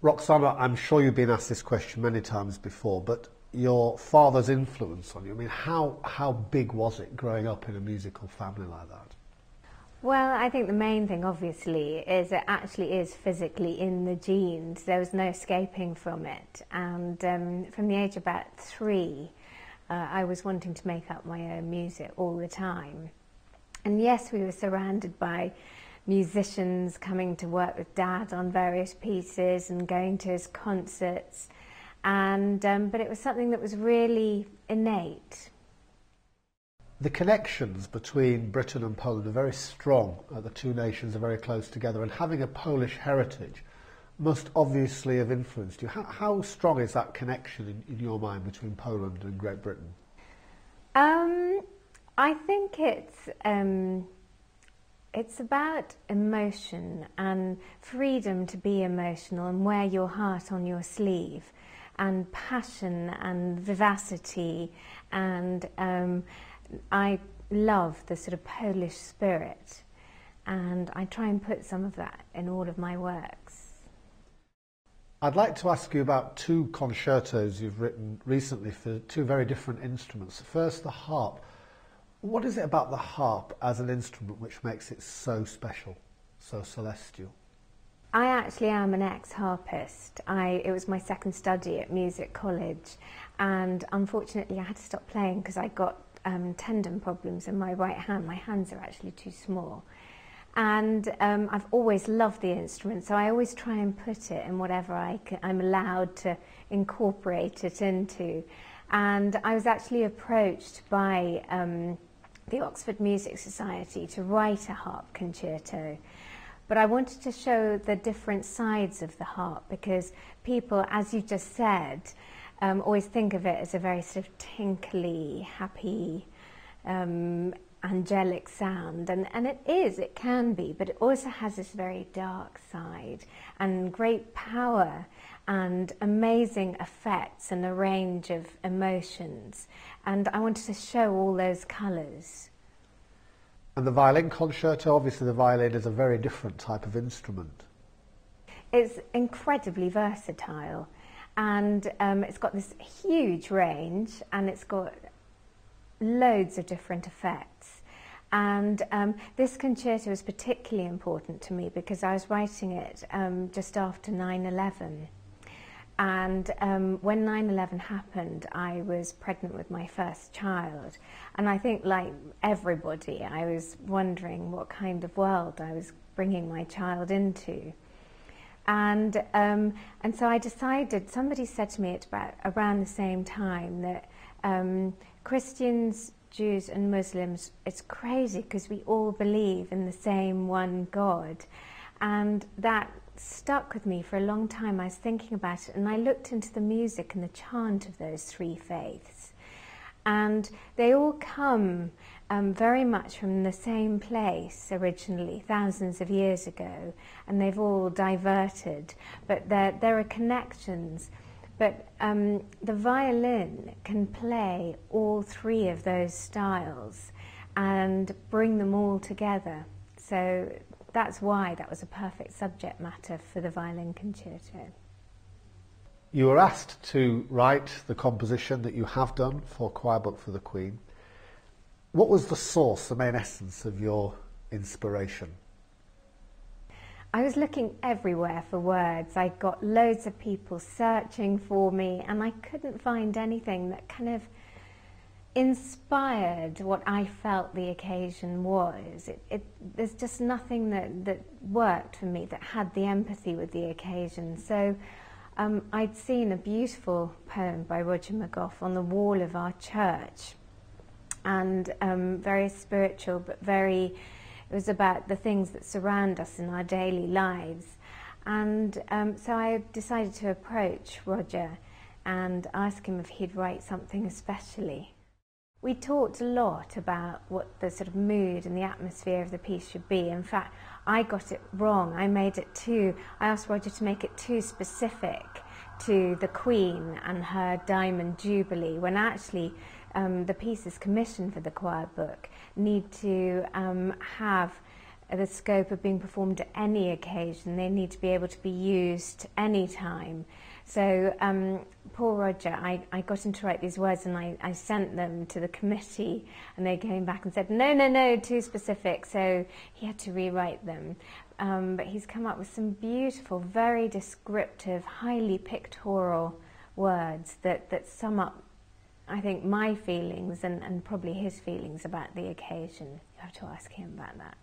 Roxanna, I'm sure you've been asked this question many times before, but your father's influence on you, I mean, how big was it growing up in a musical family like that? Well, I think the main thing, obviously, is it actually is physically in the genes. There was no escaping from it. And from the age of about 3, I was wanting to make up my own music all the time. And yes, we were surrounded by musicians coming to work with Dad on various pieces and going to his concerts. And but it was something that was really innate. The connections between Britain and Poland are very strong. The two nations are very close together, and having a Polish heritage must obviously have influenced you. How strong is that connection in your mind between Poland and Great Britain? I think it's about emotion and freedom to be emotional and wear your heart on your sleeve, and passion and vivacity, and I love the sort of Polish spirit, and I try and put some of that in all of my works. I'd like to ask you about 2 concertos you've written recently for 2 very different instruments. First, the harp. What is it about the harp as an instrument which makes it so special, so celestial? I actually am an ex-harpist. It was my second study at music college, and unfortunately I had to stop playing because I got tendon problems in my right hand. My hands are actually too small. And I've always loved the instrument, so I always try and put it in whatever I'm allowed to incorporate it into. And I was actually approached by the Oxford Music Society to write a harp concerto. But I wanted to show the different sides of the harp, because people, as you just said, always think of it as a very sort of tinkly, happy, angelic sound, and it can be, but it also has this very dark side and great power and amazing effects and a range of emotions, and I wanted to show all those colours. And the violin concerto, obviously the violin is a very different type of instrument. It's incredibly versatile, and it's got this huge range, and it's got loads of different effects. And this concerto is particularly important to me because I was writing it just after 9/11. And when 9/11 happened, I was pregnant with my first child. And I think, like everybody, I was wondering what kind of world I was bringing my child into. And so I decided, somebody said to me at about around the same time that Christians, Jews and Muslims, it's crazy because we all believe in the same one God. And that stuck with me for a long time. I was thinking about it, and I looked into the music and the chant of those 3 faiths. And they all come very much from the same place originally, thousands of years ago, and they've all diverted, but there are connections. But the violin can play all 3 of those styles and bring them all together. So that's why that was a perfect subject matter for the violin concerto. You were asked to write the composition that you have done for Choirbook for the Queen. What was the source, the main essence of your inspiration? I was looking everywhere for words. I got loads of people searching for me, and I couldn't find anything that kind of inspired what I felt the occasion was. There's just nothing that worked for me, that had the empathy with the occasion. So I'd seen a beautiful poem by Roger McGough on the wall of our church, and very spiritual, but it was about the things that surround us in our daily lives. And so I decided to approach Roger and ask him if he'd write something especially. We talked a lot about what the sort of mood and the atmosphere of the piece should be. In fact, I got it wrong. I asked Roger to make it too specific to the Queen and her Diamond Jubilee, when actually the pieces commissioned for the choir book need to have the scope of being performed at any occasion. They need to be able to be used any time. So poor Roger, I got him to write these words, and I sent them to the committee, and they came back and said, no, too specific, so he had to rewrite them. But he's come up with some beautiful, very descriptive, highly pictorial words that sum up, I think, my feelings and probably his feelings about the occasion. You have to ask him about that.